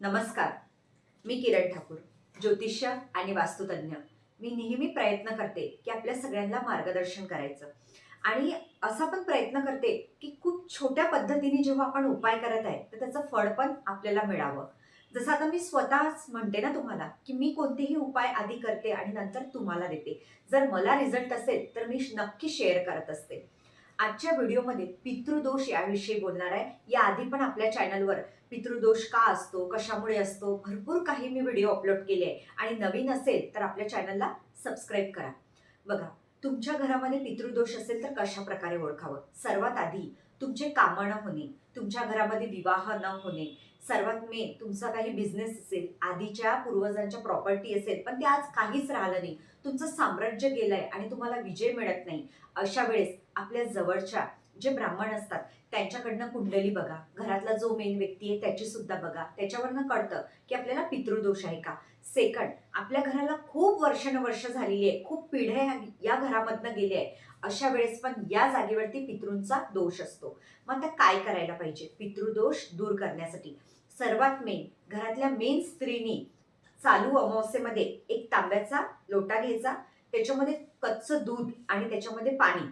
नमस्कार. मी किरण ठाकूर, ज्योतिष्य आणि वास्तुतज्ञ. मी नेहमी प्रयत्न करते की आपल्या सगळ्यांना मार्गदर्शन करायचं आणि असा पण प्रयत्न करते की खूप छोट्या पद्धतीने जेव्हा आपण उपाय करत आहे तर त्याचं फळ पण आपल्याला मिळावं. जसं आता मी स्वतःच म्हणते ना तुम्हाला की मी कोणतेही उपाय आधी करते आणि नंतर तुम्हाला देते. जर मला रिझल्ट असेल तर मी नक्की शेअर करत असते. आजच्या व्हिडिओमध्ये पितृदोष याविषयी बोलणार आहे. याआधी पण आपल्या चॅनलवर पितृदोष का असतो, कशामुळे असतो, भरपूर काही मी व्हिडिओ अपलोड केले आहे आणि नवीन असेल तर आपल्या चॅनलला सबस्क्राईब करा. बघा, तुमच्या घरामध्ये पितृदोष असेल तर कशा प्रकारे ओळखावं? सर्वात आधी तुमचे कामं न होणे, तुमच्या घरामध्ये विवाह न होणे, सर्वात मेन तुमचा काही बिझनेस असेल, आधीच्या पूर्वजांच्या प्रॉपर्टी असेल पण ते आज काहीच राहिलं नाही, तुमचं साम्राज्य गेलंय आणि तुम्हाला विजय मिळत नाही, अशा वेळेस आपल्या जवळच्या जे ब्राह्मण असतात त्यांच्याकडनं कुंडली बघा, घरातला जो मेन व्यक्ती आहे त्याची सुद्धा बघा, त्याच्यावरनं कळतं की आपल्याला पितृदोष आहे का. सेकंड, आपल्या घराला खूप वर्षानुवर्ष झालेली आहे, खूप पिढ्या या घरामधनं गेल्या आहे, अशा वेळेस पण या जागेवरती पितृंचा दोष असतो. मग आता काय करायला पाहिजे पितृदोष दूर करण्यासाठी? सर्वात मेन, घरातल्या मेन स्त्रीनी चालू अमावस्येमध्ये एक तांब्याचा लोटा घ्यायचा, त्याच्यामध्ये कच्चं दूध आणि त्याच्यामध्ये पाणी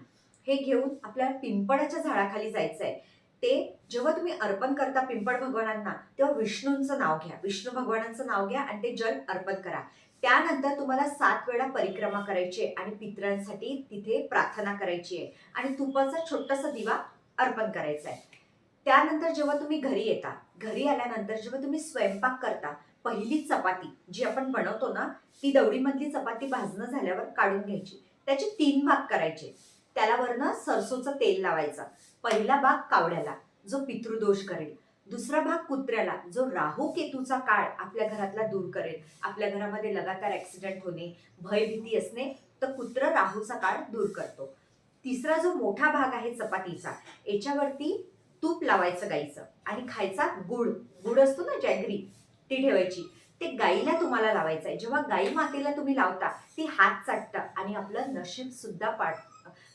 हे घेऊन आपल्याला पिंपळाच्या झाडाखाली जायचं आहे. ते जेव्हा तुम्ही अर्पण करता पिंपळ भगवानांना तेव्हा विष्णूंचं नाव घ्या, विष्णू भगवानांचं नाव घ्या आणि ते जल अर्पण करा. त्यानंतर तुम्हाला 7 वेळा परिक्रमा करायची आहे आणि पितरांसाठी तिथे प्रार्थना करायची आहे आणि तुपाचा छोटासा दिवा अर्पण करायचा आहे. त्यानंतर जेव्हा तुम्ही घरी येता, घरी आल्यानंतर जेव्हा तुम्ही स्वयंपाक करता, पहिली चपाती जी आपण बनवतो ना, ती दवडीमधली चपाती भाजणं झाल्यावर काढून घ्यायची, त्याचे 3 भाग करायचे. त्याला वरनं सरसोचं तेल लावायचं. पहिला भाग कावड्याला जो पितृदोष करेल, दुसरा भाग कुत्र्याला जो राहू केतूचा काळ आपल्या घरातला दूर करेल. आपल्या घरामध्ये लगातार ऍक्सिडेंट होणे, भयभीती असणे, तर कुत्र राहूचा काळ दूर करतो. तिसरा जो मोठा भाग आहे चपातीचा, याच्यावरती तूप लावायचं गाईचं आणि खायचा गुळ, गुळ असतो ना जॅगरी, ती ठेवायची. ते गाईला तुम्हाला लावायचं आहे. जेव्हा गाई मातेला तुम्ही लावता ती हात चाटतं आणि आपलं नशीब सुद्धा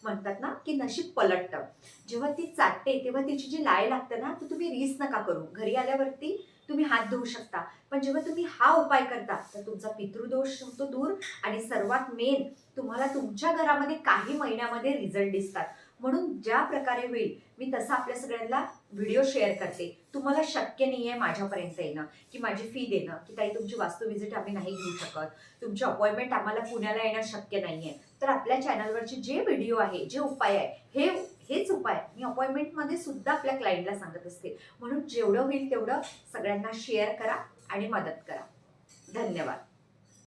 म्हणतात ना की नशीब पलटतं. जेव्हा ती चाटते तेव्हा तिची जी लाय लागते ना, तर तुम्ही रीस नका करू. घरी आल्यावरती तुम्ही हात धुवू शकता, पण जेव्हा तुम्ही हा उपाय करता तर तुमचा पितृदोष होतो दूर आणि सर्वात मेन तुम्हाला तुमच्या घरामध्ये काही महिन्यामध्ये रिझल्ट दिसतात. म्हणून ज्या प्रकारे होईल मी तसं आपल्या सगळ्यांना व्हिडिओ शेअर करते. तुम्हाला शक्य नाहीये माझ्यापर्यंत येणं, की माझी फी देणं, की ताई तुमची वास्तू व्हिजिट आम्ही नाही घेऊ शकत, तुमची अपॉइंटमेंट आम्हाला पुण्याला येणं शक्य नाहीये. तर आपल्या चॅनलवरचे जे व्हिडिओ आहे, जे उपाय आहे, हेच उपाय मी अपॉइंटमेंटमध्ये सुद्धा आपल्या क्लायंटला सांगत असते. म्हणून जेवढं होईल तेवढं सगळ्यांना शेअर करा आणि मदत करा. धन्यवाद.